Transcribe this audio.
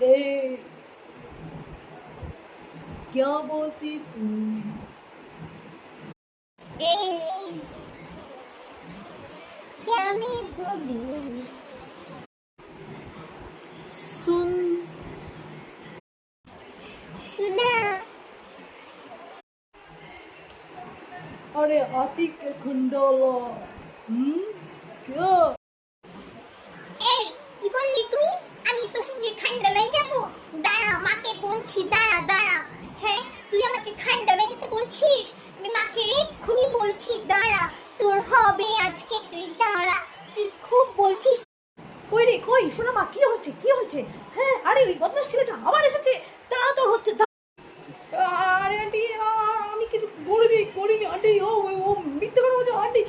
ए, क्या बोलती तू? क्या मैं बोलूं? सुन। सुना। अरे आतिक के खंडाला। क्या? এই কি বললি তুই? আমি তোর সঙ্গে খান্ডালায় যাব? দাঁড়া, মাকে বলছি, দাঁড়া দাঁড়া। হ্যাঁ, তুই আমাকে খান্ডালায় যেতে বলছিস? আমি মাকে এক্ষুনি বলছি, দাঁড়া। তোর হবে আজকে, তুই দাঁড়া। তুই খুব বলছিস। কই রে কই? শোনা মা, কি হচ্ছে কি হচ্ছে? হ্যাঁ, আরে ওই বদমাশ ছেলেটা আবার এসেছে। তারা তোর হচ্ছে আরে আন্টি, আমি কিছু করিনি আন্টি। ও ও মিথ্যে কথা বলছে আন্টি।